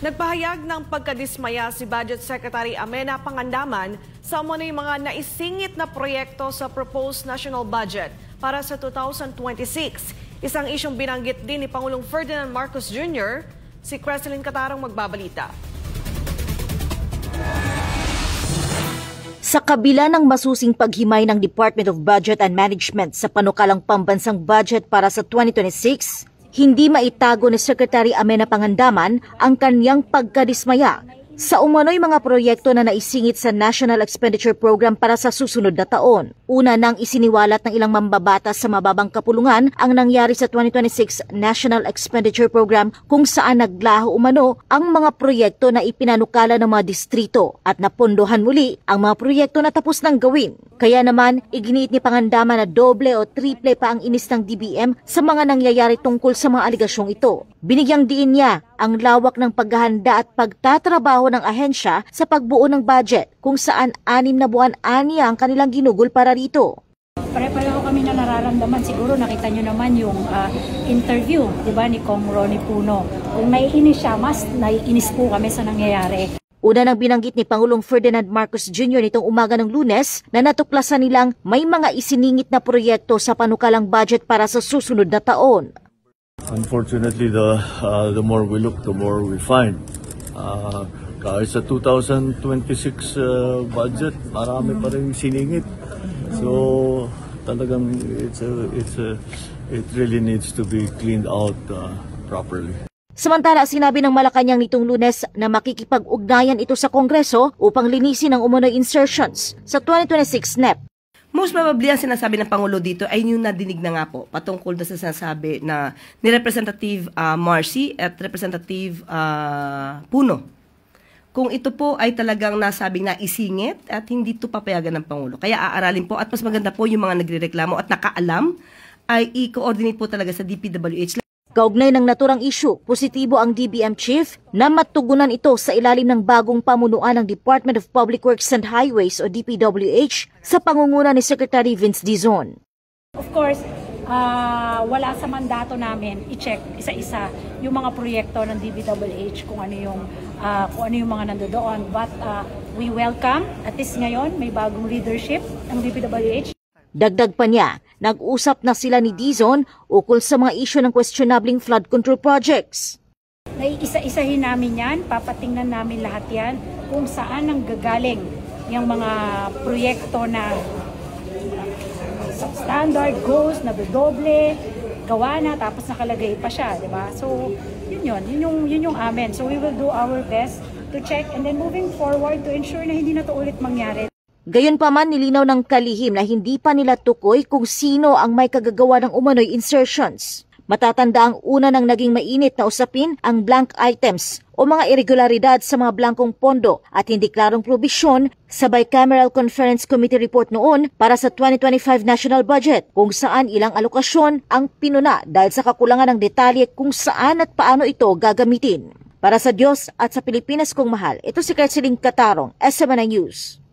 Nagpahayag ng pagkadismaya si Budget Secretary Amenah Pangandaman sa umano'y mga naisingit na proyekto sa proposed national budget para sa 2026. Isang isyong binanggit din ni Pangulong Ferdinand Marcos Jr. Si Creslyn Catarong magbabalita. Sa kabila ng masusing paghimay ng Department of Budget and Management sa panukalang pambansang budget para sa 2026, hindi maitago ni Secretary Amenah Pangandaman ang kanyang pagkadismaya sa umano'y mga proyekto na naisingit sa National Expenditure Program para sa susunod na taon. Una nang isiniwalat ng ilang mambabatas sa mababang kapulungan ang nangyari sa 2026 National Expenditure Program kung saan naglaho umano ang mga proyekto na ipinanukala ng mga distrito at napondohan muli ang mga proyekto na tapos nang gawin. Kaya naman, iginiit ni Pangandaman na doble o triple pa ang inis ng DBM sa mga nangyayari tungkol sa mga aligasyong ito. Binigyang diin niya ang lawak ng paghahanda at pagtatrabaho ng ahensya sa pagbuo ng budget kung saan 6 na buwan aniya ang kanilang ginugol para rito. Pare-pareho kami na nararamdaman. Siguro nakita nyo naman yung interview, di ba, ni Kong Ronnie Puno. Kung naiinis siya, mas naiinis po kami sa nangyayari. Una nang binanggit ni Pangulong Ferdinand Marcos Jr. nitong umaga ng Lunes na natuklasan nilang may mga isiningit na proyekto sa panukalang budget para sa susunod na taon. Unfortunately, the more we look, the more we find. Kahit sa 2026 budget, marami pa rin siningit. So talagang it really needs to be cleaned out properly. Samantala, sinabi ng Malacanang nitong Lunes na makikipag-ugnayan ito sa Kongreso upang linisin ang umano'y insertions sa 2026 NEP. Most probably ang sinasabi ng Pangulo dito ay yung nadinig na nga po patungkol na sa sinasabi na ni Representative Marcy at Representative Puno. Kung ito po ay talagang nasabing na isingit at hindi ito papayagan ng Pangulo. Kaya aaralin po at mas maganda po yung mga nagrereklamo at nakaalam ay i-coordinate po talaga sa DPWH. Kaugnay ng naturang issue, positibo ang DBM Chief na matugunan ito sa ilalim ng bagong pamunuan ng Department of Public Works and Highways o DPWH sa pangunguna ni Secretary Vince Dizon. Of course, wala sa mandato namin i-check isa-isa yung mga proyekto ng DPWH kung ano yung mga nandoon. But we welcome, at least ngayon, may bagong leadership ng DPWH. Dagdag pa niya, nag-usap na sila ni Dizon ukol sa mga isyu ng questionabling flood control projects. Isa-isahin namin yan, papatingnan namin lahat yan kung saan ang gagaling yung mga proyekto na substandard, goals, nadodoble, gawa na, tapos nakalagay pa siya, di ba? So, yun yung amen. So, we will do our best to check and then moving forward to ensure na hindi na to ulit mangyari. Gayunpaman, nilinaw ng kalihim na hindi pa nila tukoy kung sino ang may kagagawa ng umano'y insertions. Matatanda ang una ng naging mainit na usapin ang blank items o mga irregularidad sa mga blankong pondo at hindi klarong probisyon sa Bicameral Conference Committee report noon para sa 2025 national budget kung saan ilang alokasyon ang pinuna dahil sa kakulangan ng detalye kung saan at paano ito gagamitin. Para sa Diyos at sa Pilipinas kong mahal, ito si Creslyn Catarong, SMNI News.